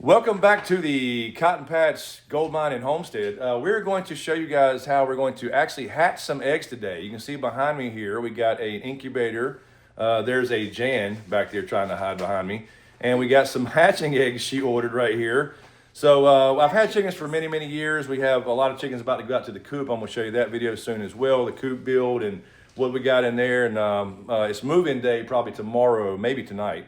Welcome back to the Cotton Patch Gold Mine and Homestead. We're going to show you guys how we're going to actually hatch some eggs today. You can see behind me here, we got an incubator. There's a Jan back there trying to hide behind me. And we got some hatching eggs she ordered right here. So I've had chickens for many, many years. We have a lot of chickens about to go out to the coop. I'm gonna show you that video soon as well, the coop build and what we got in there. And it's move-in day probably tomorrow, maybe tonight.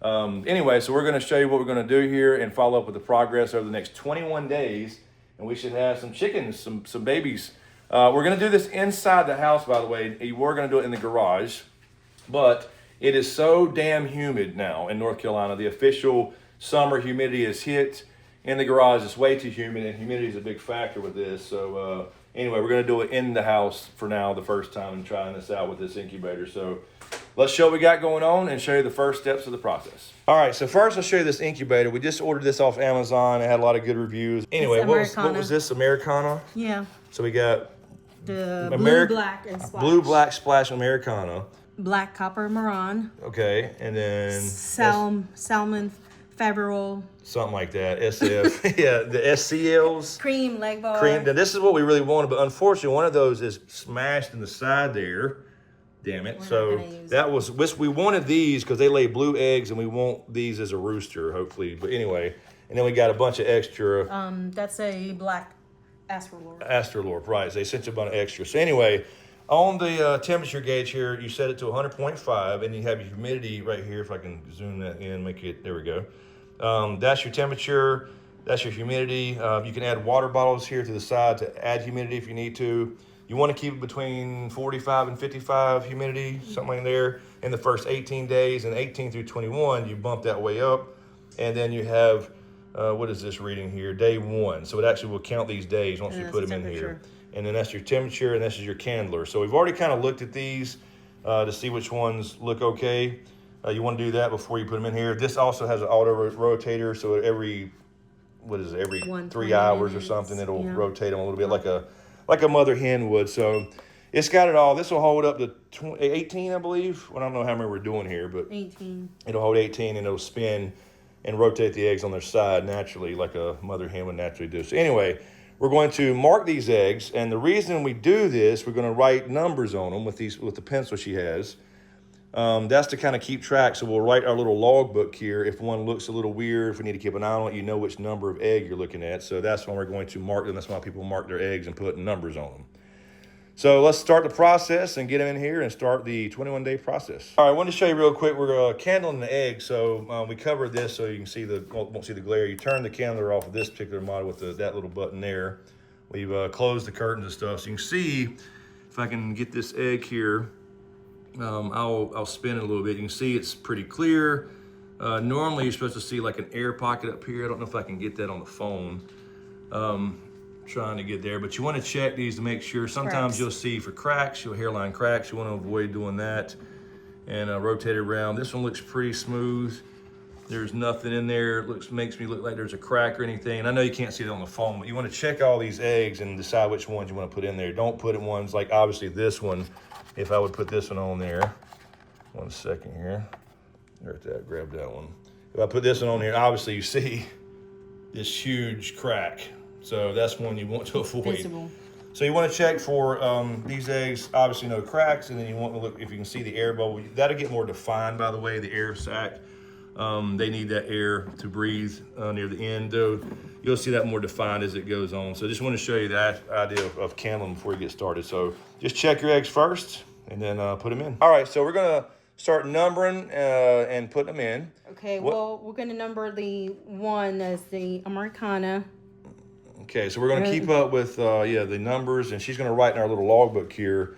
Anyway, so we're going to show you what we're going to do here and follow up with the progress over the next 21 days. And we should have some chickens, some babies. We're going to do this inside the house, by the way. You were going to do it in the garage, but it is so damn humid now in North Carolina. The official summer humidity is hit. In the garage, it's way too humid, and humidity is a big factor with this. So anyway, we're going to do it in the house for now, the first time, and trying this out with this incubator. So let's show what we got going on and show you the first steps of the process. All right, so first I'll show you this incubator. We just ordered this off Amazon. It had a lot of good reviews. Anyway, what was this, Americana? Yeah. So we got the blue, black, and splash. Blue, black, splash Americana. Black copper Maran. Okay, and then salmon Faberol. Something like that, SF. Yeah, the SCLs. Cream leg bar. Cream. Now this is what we really wanted, but unfortunately one of those is smashed in the side there. Damn it. So that was, we wanted these because they lay blue eggs and we want these as a rooster, hopefully. But anyway, and then we got a bunch of extra. That's a black Astrolorp. Astrolorp, right. So they sent you a bunch of extra. So anyway, on the temperature gauge here, you set it to 100.5 and you have your humidity right here. If I can zoom that in, make it, there we go. That's your temperature. That's your humidity. You can add water bottles here to the side to add humidity if you need to. You want to keep it between 45 and 55 humidity, something like there, in the first 18 days. And 18 through 21, you bump that way up. And then you have, what is this reading here? Day 1. So it actually will count these days once you put them in here. And then that's your temperature, and this is your candler. So we've already kind of looked at these to see which ones look okay. You want to do that before you put them in here. This also has an auto rotator, so every 3 hours or something, it'll rotate them a little bit like a mother hen would. So it's got it all. This will hold up to 18, I believe. Well, I don't know how many we're doing here, but 18. It'll hold 18 and it'll spin and rotate the eggs on their side naturally, like a mother hen would naturally do. So anyway, we're going to mark these eggs, and the reason we do this, we're going to write numbers on them with the pencil she has. That's to kind of keep track. So we'll write our little log book here. If one looks a little weird, if we need to keep an eye on it, you know which number of egg you're looking at. So that's when we're going to mark them. That's why people mark their eggs and put numbers on them. So let's start the process and get them in here and start the 21-day process. All right, I wanted to show you real quick. We're candling the egg. So we covered this so you can see won't see the glare. You turn the candler off of this particular model with that little button there. We've closed the curtains and stuff. So you can see, if I can get this egg here, I'll spin it a little bit. You can see it's pretty clear. Normally you're supposed to see like an air pocket up here. I don't know if I can get that on the phone. Trying to get there, but you want to check these to make sure. Sometimes you'll see for cracks, hairline cracks. You want to avoid doing that and rotate it around. This one looks pretty smooth. There's nothing in there. It makes me look like there's a crack or anything. And I know you can't see it on the phone, but you want to check all these eggs and decide which ones you want to put in there. Don't put in ones like obviously this one. If I would put this one on there, 1 second here. There's that, grab that one. If I put this one on here, obviously you see this huge crack. So that's one you want to avoid. Visible. So you want to check for these eggs, obviously no cracks, and then you want to look if you can see the air bubble. That'll get more defined, by the way, the air sac. They need that air to breathe near the end, though. You'll see that more defined as it goes on. So I just want to show you that idea of candling before you get started. So just check your eggs first and then put them in. All right, so we're going to start numbering and putting them in. Okay, well, we're going to number the one as the Americana. Okay, so we're going to keep up with, the numbers, and she's going to write in our little logbook here.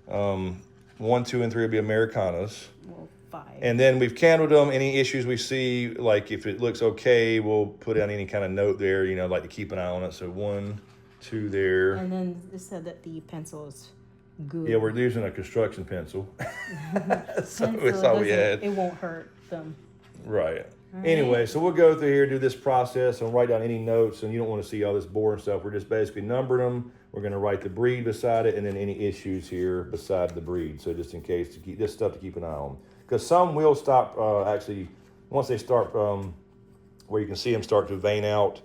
1, 2, and 3 will be Americanas. Well, 5. And then we've candled them. Any issues we see, like if it looks okay, we'll put down any kind of note there, like to keep an eye on it. So 1, 2 there. And then it said that the pencil is good. Yeah, we're using a construction pencil. So that's all we had. It won't hurt them. Right. Anyway, so we'll go through here, do this process, and write down any notes. And you don't want to see all this boring stuff. We're just basically numbering them. We're going to write the breed beside it, and then any issues here beside the breed. So just in case, to keep this stuff to keep an eye on. Because some will stop, actually, once they start where you can see them start to vein out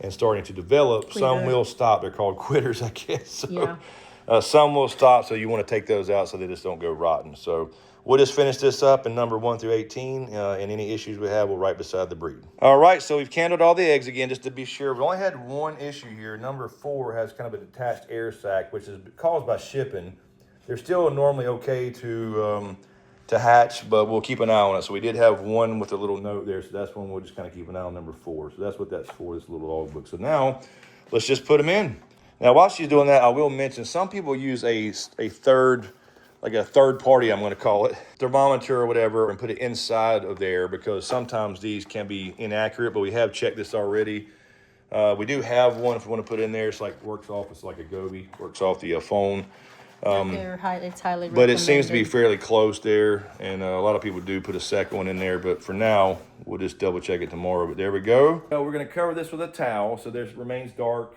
and starting to develop. Some will stop. They're called quitters, I guess. So, Yeah. some will stop, so you want to take those out so they just don't go rotten. So we'll just finish this up in number 1 through 18, and any issues we have, we'll right beside the breed. All right, so we've candled all the eggs again, just to be sure. We only had one issue here. Number 4 has kind of a detached air sac, which is caused by shipping. They're still normally okay to hatch, but we'll keep an eye on it. So we did have one with a little note there, so that's one we'll just kind of keep an eye on, number 4. So that's what that's for, this little logbook. So now let's just put them in. Now, while she's doing that, I will mention some people use a third, like a third party, I'm going to call it, thermometer or whatever, and put it inside of there, because sometimes these can be inaccurate, but we have checked this already. We do have one if we want to put in there. It's like works off. It's like a Gobi, works off the phone. It's highly But it seems to be fairly close there, and a lot of people do put a second one in there, but for now, we'll just double check it tomorrow. But there we go. We're going to cover this with a towel, so this remains dark,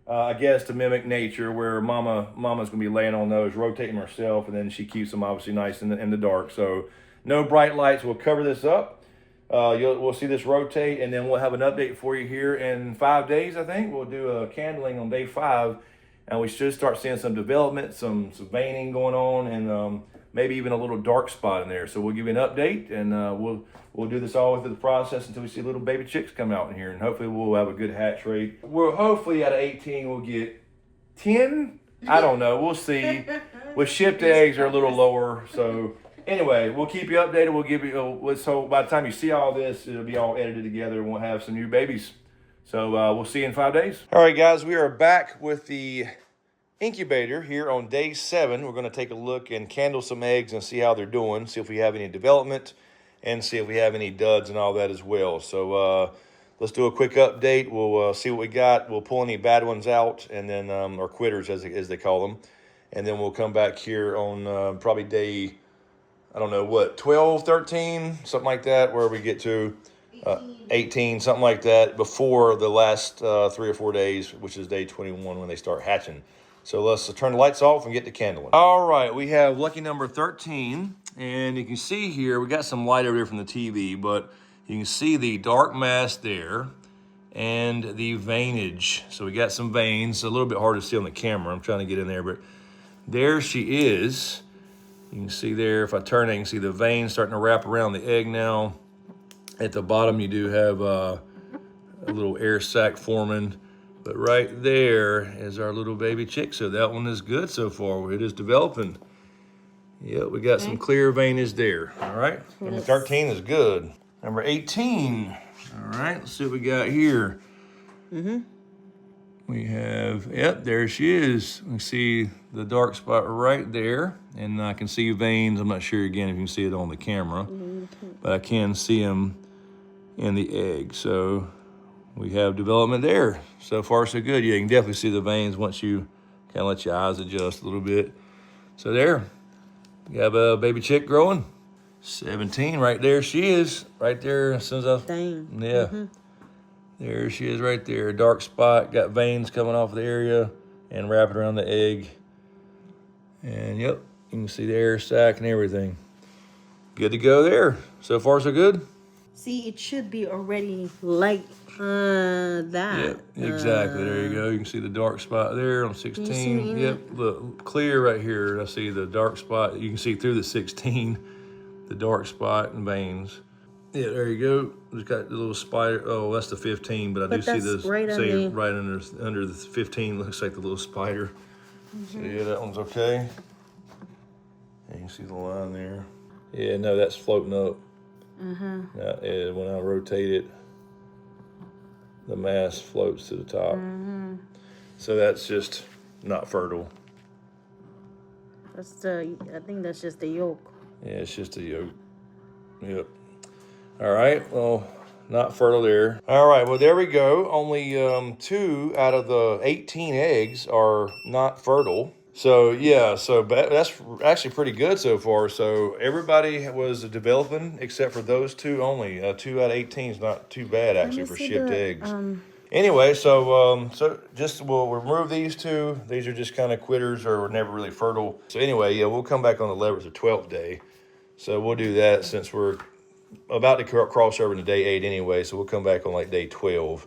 I guess, to mimic nature, where Mama's going to be laying on those, rotating herself, and then she keeps them obviously nice in the dark. So no bright lights. We'll cover this up. We'll see this rotate, and then we'll have an update for you here in 5 days, I think. We'll do a candling on day 5. And we should start seeing some development, some veining going on, and maybe even a little dark spot in there. So we'll give you an update, and we'll do this all through the process until we see little baby chicks come out in here, and hopefully we'll have a good hatch rate. We'll hopefully out of 18 we'll get 10. I don't know. We'll see. With shipped eggs are a little lower. So anyway, we'll keep you updated. We'll give you. So by the time you see all this, it'll be all edited together, and we'll have some new babies. So we'll see you in 5 days. All right, guys, we are back with the incubator here on day 7. We're going to take a look and candle some eggs and see how they're doing, see if we have any development, and see if we have any duds and all that as well. So let's do a quick update. We'll see what we got. We'll pull any bad ones out, and then or quitters as they call them, and then we'll come back here on probably day, I don't know what, 12, 13, something like that, where we get to 18, something like that, before the last 3 or 4 days, which is day 21 when they start hatching. So let's turn the lights off and get to candling. All right, we have lucky number 13, and you can see here, we got some light over there from the TV, but you can see the dark mass there and the veinage. So we got some veins, a little bit hard to see on the camera. I'm trying to get in there, but there she is. You can see there, if I turn it, you can see the veins starting to wrap around the egg now. At the bottom, you do have a little air sac forming. But right there is our little baby chick. So that one is good so far. It is developing. Yep, we got some clear veinage there. All right. Number 13 is good. Number 18. All right, let's see what we got here. We have, yep, there she is. We see the dark spot right there. And I can see veins. I'm not sure, again, if you can see it on the camera. But I can see them in the egg. So we have development there. So far, so good. Yeah, you can definitely see the veins once you kind of let your eyes adjust a little bit. So there, you have a baby chick growing. 17, right there she is. Right there, as soon as yeah. There she is right there. Dark spot, got veins coming off the area and wrapping around the egg. And yep, you can see the air sac and everything. Good to go there. So far, so good. See, it should be already like that. Yep, exactly. There you go. You can see the dark spot there on 16. Yep, look, clear right here. I see the dark spot. You can see through the 16, the dark spot and veins. Yeah, there you go. It's got the little spider. Oh, that's the 15, but I do see this. Right under the 15 looks like the little spider. So yeah, that one's okay. And you can see the line there. Yeah, no, that's floating up. Yeah, when I rotate it, the mass floats to the top. So that's just not fertile. I think that's just the yolk. Yeah, it's just a yolk. Yep. All right, well, not fertile there. All right, well, there we go. Only 2 out of the 18 eggs are not fertile. So, yeah, so that's actually pretty good so far. So everybody was developing except for those 2 only. 2 out of 18 is not too bad, actually, for shipped eggs. Anyway, so we'll remove these 2. These are just kind of quitters or never really fertile. So anyway, yeah, we'll come back on the 11th or 12th day. So we'll do that since we're about to cross over into day 8 anyway, so we'll come back on like day 12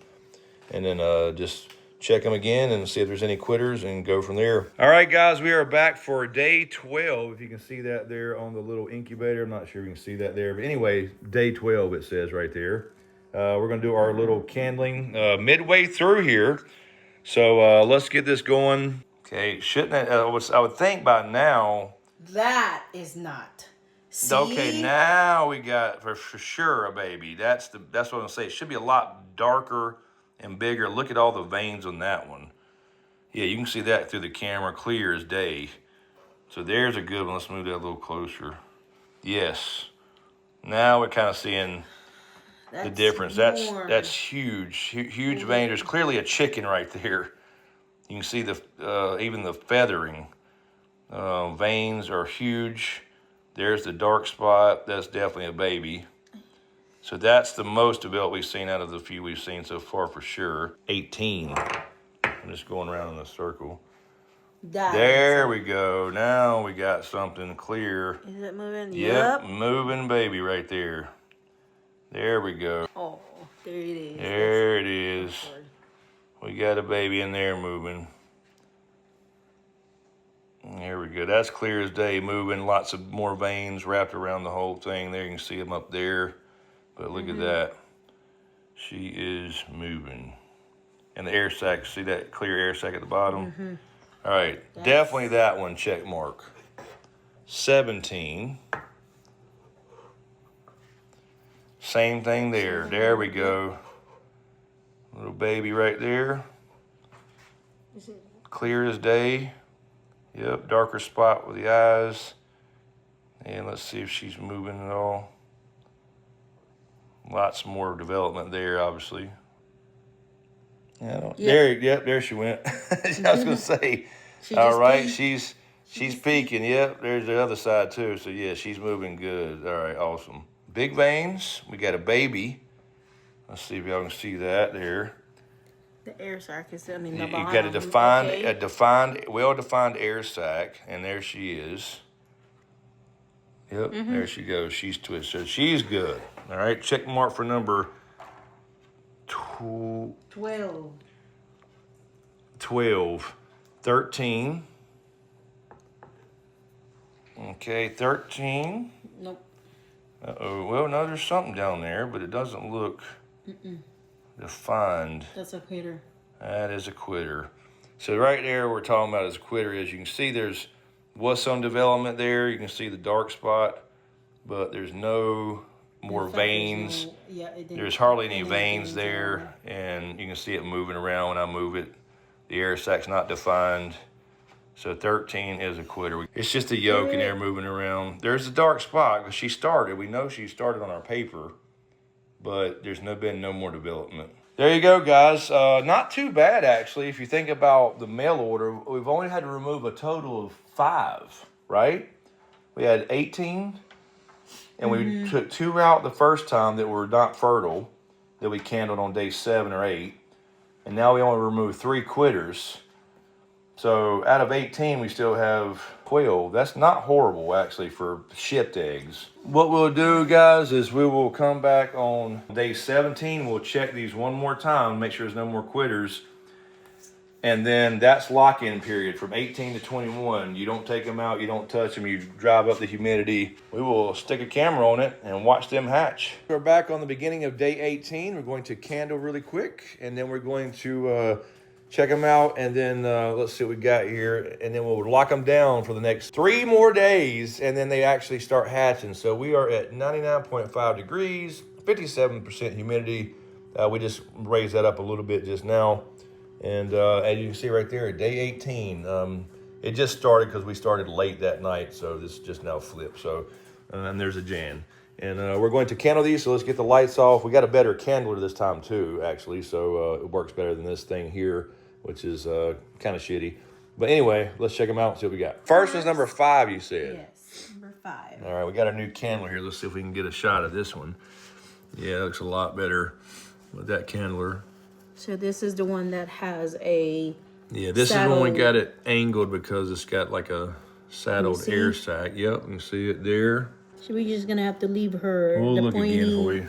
and then just check them again and see if there's any quitters and go from there. All right, guys, we are back for day 12. If you can see that there on the little incubator, I'm not sure you can see that there, but anyway, day 12 it says right there. We're gonna do our little candling midway through here. So let's get this going. Okay, shouldn't it, I would think by now. That is not. See? Okay, now we got for sure a baby. That's what I'm gonna say. It should be a lot darker and bigger. Look at all the veins on that one. Yeah, you can see that through the camera, clear as day. So there's a good one. Let's move that a little closer. Yes. Now we're kind of seeing the difference. That's huge, huge vein. There's clearly a chicken right there. You can see the even the feathering. Veins are huge. There's the dark spot. That's definitely a baby. So that's the most developed we've seen out of the few we've seen so far for sure. 18. I'm just going around in a circle. There we go. Now we got something clear. Is it moving? Yep, moving baby right there. There we go. Oh, there it is. There it is. We got a baby in there moving. There we go. That's clear as day, moving. Lots of more veins wrapped around the whole thing there. You can see them up there. But look at that. She is moving. And the air sac, see that clear air sac at the bottom? All right, definitely that one, check mark. 17. Same thing there. There we go. Little baby right there. Clear as day. Yep, darker spot with the eyes. And let's see if she's moving at all. Lots more development there, obviously. There she went. I was gonna say, all right, peaked. she's peeking. Yep, there's the other side too. So yeah, she's moving good. All right, awesome. Big veins. We got a baby. Let's see if y'all can see that there. The air sac is in the You bottom. got a well-defined air sac, and there she is. Yep, there she goes. She's twisted. So she's good. All right, check mark for number 12. 13. Okay, 13. Nope. Uh-oh. Well, no, there's something down there, but it doesn't look defined. That's a quitter. That is a quitter. So right there, we're talking about as a quitter is. You can see was some development there. You can see the dark spot, but there's no more veins. There's hardly any veins there, and you can see it moving around when I move it. The air sac's not defined. So 13 is a quitter. It's just a yolk in there moving around. There's a dark spot because she started. We know she started on our paper, but there's been no more development. There you go, guys. Not too bad, actually. If you think about the mail order, we've only had to remove a total of 5, right? We had 18, and we took 2 out the first time that were not fertile, that we candled on day 7 or 8. And now we only removed 3 quitters. So out of 18, we still have 12. That's not horrible, actually, for shipped eggs. What we'll do, guys, is we will come back on day 17. We'll check these one more time, make sure there's no more quitters. And then that's lock-in period from 18 to 21. You don't take them out, you don't touch them, you drive up the humidity. We will stick a camera on it and watch them hatch. We're back on the beginning of day 18. We're going to candle really quick, and then we're going to check them out, and then let's see what we got here, and then we'll lock them down for the next 3 more days, and then they actually start hatching. So we are at 99.5 degrees, 57% humidity. We just raised that up a little bit just now. And as you can see right there, day 18, it just started because we started late that night, so this just now flipped. So, and there's a Jan. And we're going to candle these, so let's get the lights off. We got a better candler this time too, actually, so it works better than this thing here, which is kind of shitty. But anyway, let's check them out and see what we got. First is number 5, you said. Yes, number 5. All right, we got a new candler here. Let's see if we can get a shot of this one. Yeah, it looks a lot better with that candler. So this is the one that has a this is when we got it angled because it's got like a saddled air sac. Yep, you can see it there. So we're just gonna have to leave her We'll the look pointy. again for you.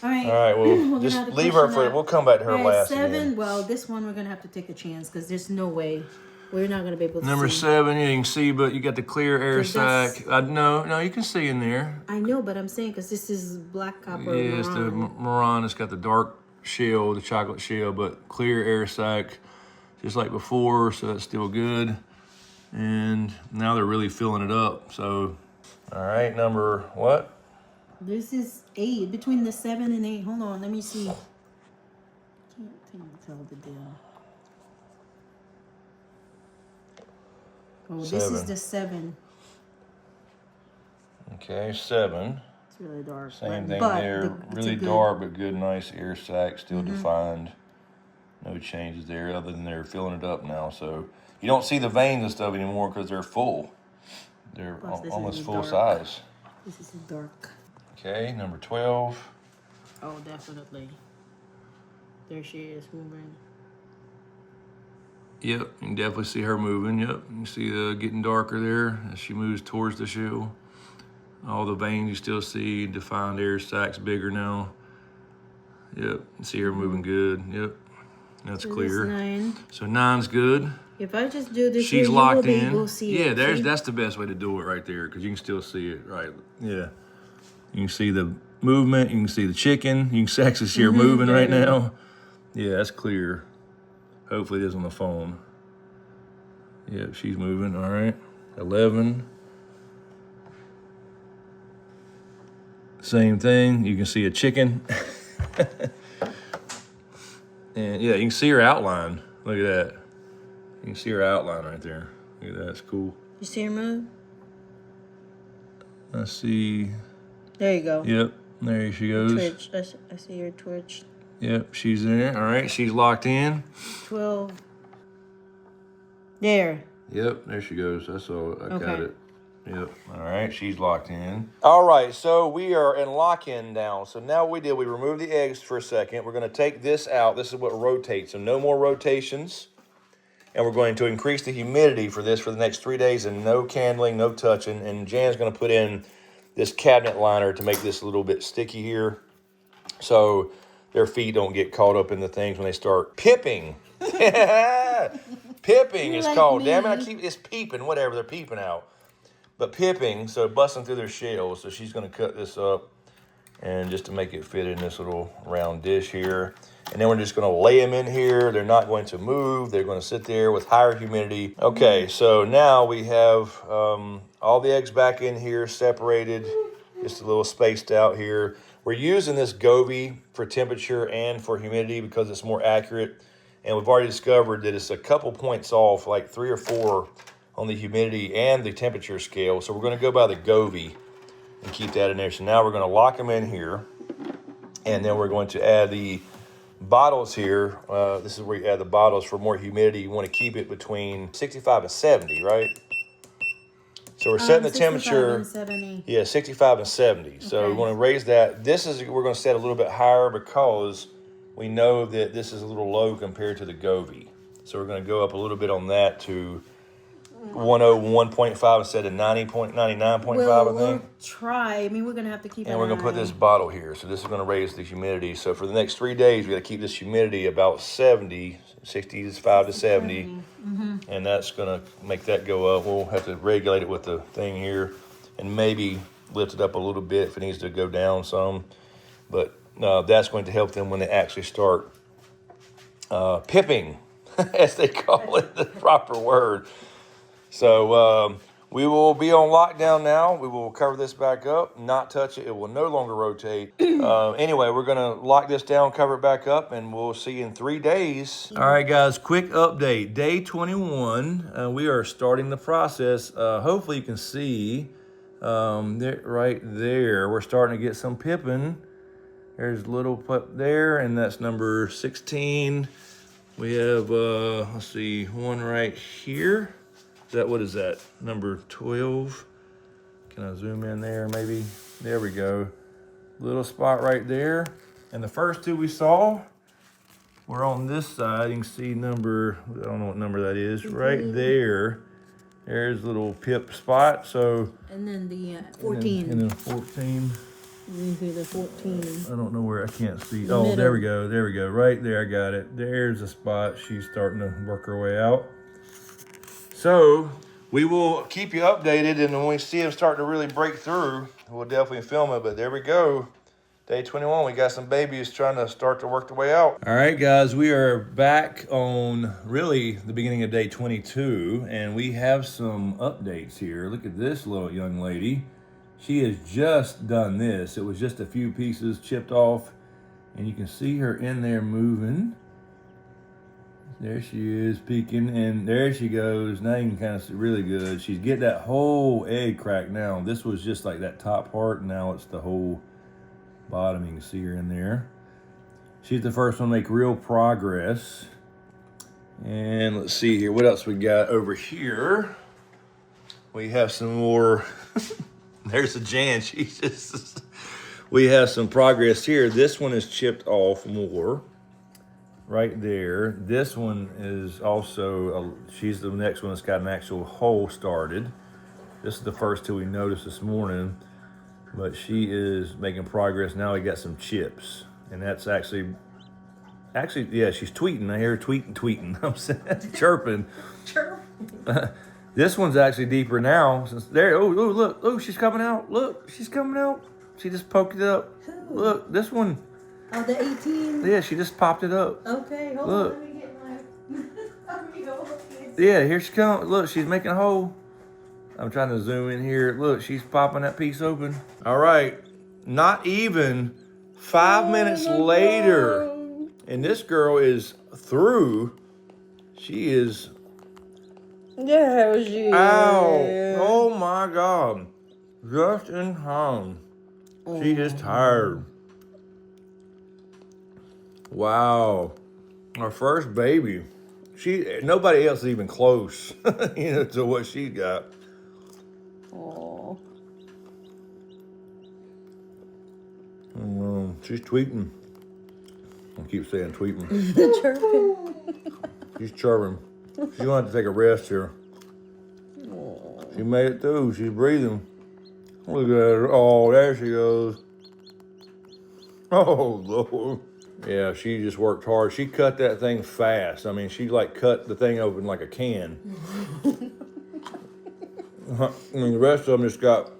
All right. All right, We're well, just gonna have to leave her question for, that. we'll come back to her All right, last 7. again. Well, this one we're gonna have to take a chance because there's no way we're not gonna be able to Number see. 7, you can see, but you got the clear air 'Cause that's- sac. No, you can see in there. I know, but I'm saying because this is black copper. Yeah, it's the Maron. It's got the dark shell, the chocolate shell, but clear air sac, just like before, so that's still good. And now they're really filling it up, so. All right, number what? This is 8, between the 7 and 8. Hold on, let me see. Can't tell the deal. Oh, this is 7. the 7. Okay, 7. It's really dark. Same thing but there. it's Really a good- dark, but good, nice air sac, still defined. No changes there, other than they're filling it up now. So you don't see the veins and stuff anymore because they're full. They're Plus, this almost is full dark. size. This is dark. Okay, number 12. Oh, definitely. There she is moving. Yep, you can definitely see her moving. Yep, you can see the getting darker there as she moves towards the shell. All the veins you still see, defined air sacs bigger now. Yep, you see her moving good. Yep, that's So clear. this 9. So 9's good. If I just do this, She's here, locked you will in. be able to see Yeah, it. See? that's the best way to do it right there because you can still see it. Right. Yeah. You can see the movement. You can see the chicken. You can actually see her moving right now. Yeah, that's clear. Hopefully it is on the phone. Yep, she's moving. All right. 11. Same thing. You can see a chicken. And yeah, you can see her outline. Look at that. You can see her outline right there. Look at that. It's cool. You see her move? I see. There you go. Yep. There she goes. Twitch. I see her twitch. Yep. She's there. All right. She's locked in. 12. There. Yep. There she goes. That's all. I got Okay. it. Yep. All right. She's locked in. All right. So we are in lock-in now. So now what we did, we removed the eggs for a second. We're going to take this out. This is what rotates. So no more rotations. And we're going to increase the humidity for this for the next 3 days and no candling, no touching. And Jan's going to put in this cabinet liner to make this a little bit sticky here so their feet don't get caught up in the things when they start pipping. Pipping is like called. me. Damn it, I keep this peeping, whatever, they're peeping out. But pipping, so busting through their shells. So she's going to cut this up and just to make it fit in this little round dish here. And then we're just going to lay them in here. They're not going to move. They're going to sit there with higher humidity. Okay, so now we have all the eggs back in here, separated, just a little spaced out here. We're using this Govee for temperature and for humidity because it's more accurate. And we've already discovered that it's a couple points off, like 3 or 4 on the humidity and the temperature scale. So we're going to go by the Govee and keep that in there. So now we're going to lock them in here. And then we're going to add the bottles here. This is where you add the bottles for more humidity. You want to keep it between 65 and 70, right? So we're setting the 65 temperature. and 70. Yeah, 65 and 70. So Okay. we want to raise that. We're going to set a little bit higher because we know that this is a little low compared to the Govee. So we're going to go up a little bit on that to 101.5 instead of 99.5, I We'll think. try. I mean, we're gonna have to keep. And we're going to put this bottle here. So this is going to raise the humidity. So for the next 3 days, we got to keep this humidity about 70, 65 to 70. And that's going to make that go up. We'll have to regulate it with the thing here and maybe lift it up a little bit if it needs to go down some. But that's going to help them when they actually start pipping, as they call it, the proper word. So we will be on lockdown now. We will cover this back up, not touch it. It will no longer rotate. Anyway, we're going to lock this down, cover it back up, and we'll see you in 3 days. All right, guys, quick update. Day 21, we are starting the process. Hopefully you can see right there. We're starting to get some pipping. There's a little pip there, and that's number 16. We have, let's see, one right here. What is that? Number 12. Can I zoom in there maybe? There we go. Little spot right there. And the first 2 we saw were on this side. You can see number, I don't know what number that is, right there. There's a little pip spot. So. And then the 14. And then 14. Into the 14. I don't know where, I can't see. The Oh, middle. there we go. There we go. Right there, I got it. There's a spot. She's starting to work her way out. So we will keep you updated, and when we see them starting to really break through, we'll definitely film it. But there we go. Day 21, we got some babies trying to start to work their way out. All right, guys, we are back on really the beginning of day 22, and we have some updates here. Look at this little young lady. She has just done this. It was just a few pieces chipped off, and you can see her in there moving. There she is peeking, and there she goes. Now you can kind of see really good. She's getting that whole egg cracked now. This was just like that top part, and now it's the whole bottom. You can see her in there. She's the first one to make real progress. And let's see here, what else we got over here? We have some more. There's a Jan. She's just. We have some progress here. This one is chipped off more. Right there. This one is also, she's the next one that's got an actual hole started. This is the first two we noticed this morning, but she is making progress. Now we got some chips, and that's actually, yeah, she's tweeting. I hear her tweeting. I'm saying, chirping. This one's actually deeper now. Since there, oh, look, oh, she's coming out. Look, she's coming out. She just poked it up. Who? Look, this one. Oh, the 18? Yeah, she just popped it up. Okay, hold Look. on, let me get my... Let me go look. Yeah, here she comes. Look, she's making a hole. I'm trying to zoom in here. Look, she's popping that piece open. All right, not even 5 minutes later, and this girl is through. She is. There she is. Ow! Oh my God! Just in time. She is tired. Wow, our first baby. Nobody else is even close, to what she got. Oh. She's tweeting. I keep saying tweeting. Chirping. She's chirping. She's gonna have to take a rest here. She made it through. She's breathing. Look at her. Oh, there she goes. Oh, Lord. Yeah, she just worked hard. She cut that thing fast. I mean, she like cut the thing open like a can. I mean, the rest of them just got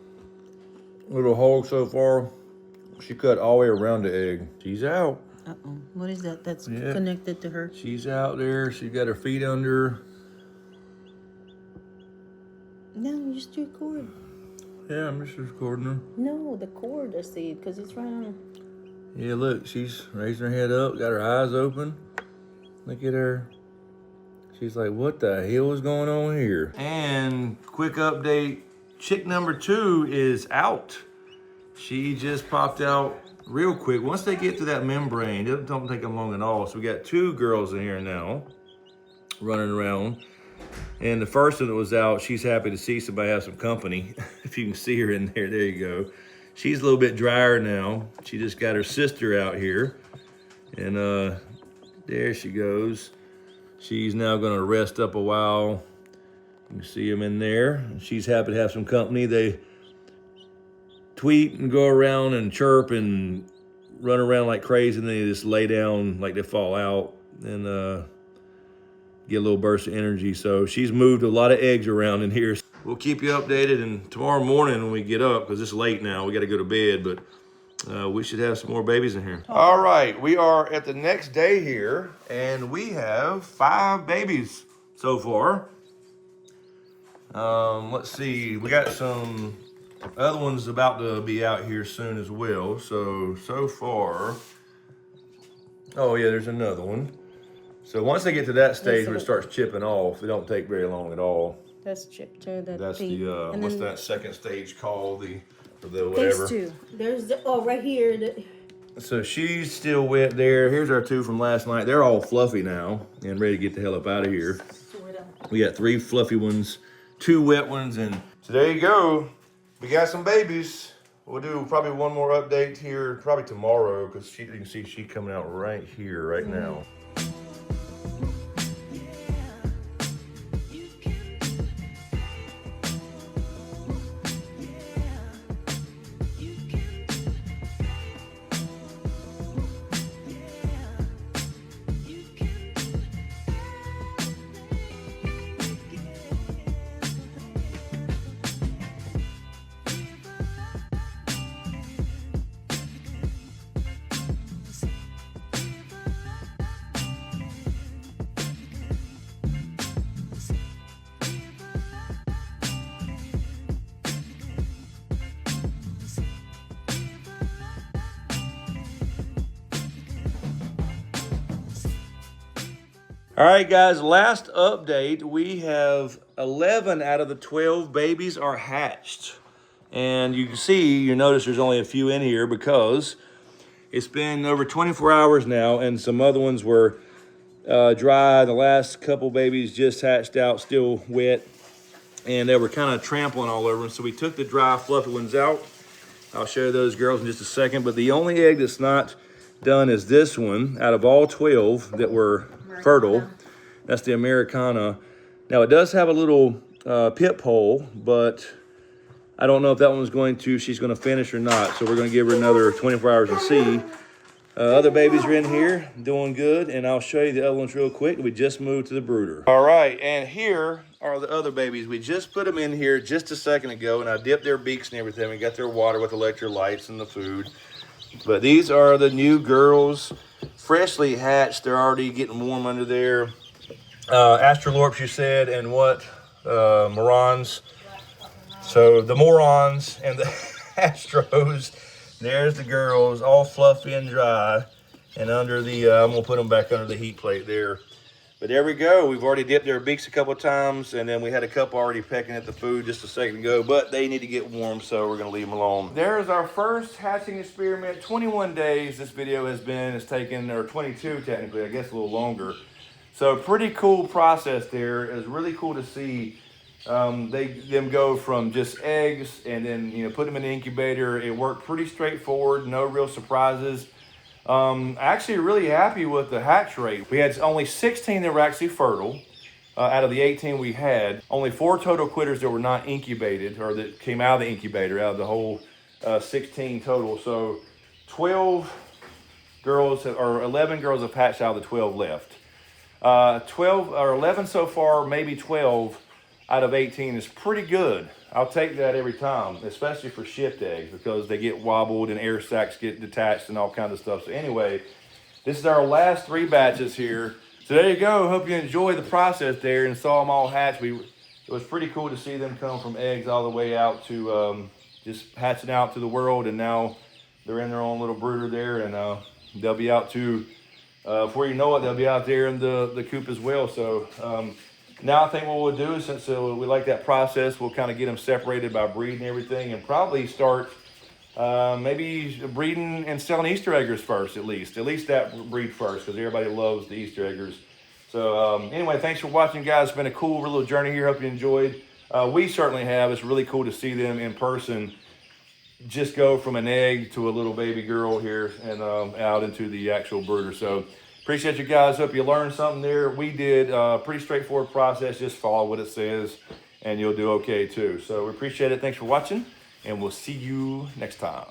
little holes so far. She cut all the way around the egg. She's out. Uh-oh. What is that? That's connected to her. She's out there. She got her feet under her. No, you just do a cord. Yeah, I'm just recording her. No, the cord, I see, because it's right on her. Yeah, look, she's raising her head up, got her eyes open. Look at her. She's like, what the hell is going on here? And quick update, chick number 2 is out. She just popped out real quick. Once they get to that membrane, it don't take them long at all. So we got 2 girls in here now running around. And the first one that was out, she's happy to see somebody have some company. If you can see her in there, there you go. She's a little bit drier now. She just got her sister out here. And there she goes. She's now gonna rest up a while. You can see them in there. She's happy to have some company. They tweet and go around and chirp and run around like crazy, and then they just lay down like they fall out and get a little burst of energy. So she's moved a lot of eggs around in here. We'll keep you updated, and tomorrow morning when we get up, because it's late now, we got to go to bed, but we should have some more babies in here. All right, we are at the next day here, and we have 5 babies so far. Let's see, we got some other ones about to be out here soon as well. So far, oh yeah, there's another one. So once they get to that stage where it starts chipping off, it don't take very long at all. That's chip to the That's feet. the And what's then that second stage called? The whatever. There's 2. There's the, oh, right here. So she's still wet there. Here's our 2 from last night. They're all fluffy now and ready to get the hell up out of here. We got 3 fluffy ones, 2 wet ones, and so there you go. We got some babies. We'll do probably one more update here, probably tomorrow, because you can see she coming out right here, right now. All right, guys, last update. We have 11 out of the 12 babies are hatched. And you can see, you notice there's only a few in here because it's been over 24 hours now, and some other ones were dry. The last couple babies just hatched out, still wet, and they were kind of trampling all over them. So we took the dry, fluffy ones out. I'll show you those girls in just a second. But the only egg that's not done is this one out of all 12 that were fertile. That's the Americana. Now it does have a little pip hole, but I don't know if that one's she's going to finish or not. So we're going to give her another 24 hours to see. Other babies are in here doing good, and I'll show you the other ones real quick. We just moved to the brooder. All right, and here are the other babies. We just put them in here just a second ago, and I dipped their beaks and everything. We got their water with electrolytes and the food. But these are the new girls, freshly hatched. They're already getting warm under there. Astrolorps, you said, and what? Morons. So the morons and the astros. There's the girls, all fluffy and dry. And under the, I'm gonna put them back under the heat plate there. But there we go. We've already dipped their beaks a couple of times, and then we had a couple already pecking at the food just a second ago, but they need to get warm, so we're gonna leave them alone. There's our first hatching experiment. 21 days this video has taken, or 22 technically, I guess a little longer. So pretty cool process there. It was really cool to see them go from just eggs and then put them in the incubator. It worked pretty straightforward, no real surprises. Actually really happy with the hatch rate. We had only 16 that were actually fertile out of the 18 we had. Only 4 total quitters that were not incubated, or that came out of the incubator out of the whole 16 total. So 12 girls, or 11 girls have hatched out of the 12 left. 12 or 11 so far, maybe 12 out of 18 is pretty good. I'll take that every time, especially for shipped eggs, because they get wobbled and air sacs get detached and all kinds of stuff. So anyway, this is our last 3 batches here. So there you go. Hope you enjoyed the process there and saw them all hatch. It was pretty cool to see them come from eggs all the way out to just hatching out to the world, and now they're in their own little brooder there, and they'll be out too. Before you know it, they'll be out there in the coop as well. So now I think what we'll do is, since we like that process, we'll kind of get them separated by breeding and everything, and probably start maybe breeding and selling Easter eggers first, at least that breed first, because everybody loves the Easter eggers. So anyway, thanks for watching, guys. It's been a cool little journey here. Hope you enjoyed. We certainly have. It's really cool to see them in person just go from an egg to a little baby girl here and out into the actual brooder. So appreciate you guys. Hope you learned something there. We did a pretty straightforward process. Just follow what it says and you'll do okay too. So we appreciate it. Thanks for watching, and we'll see you next time.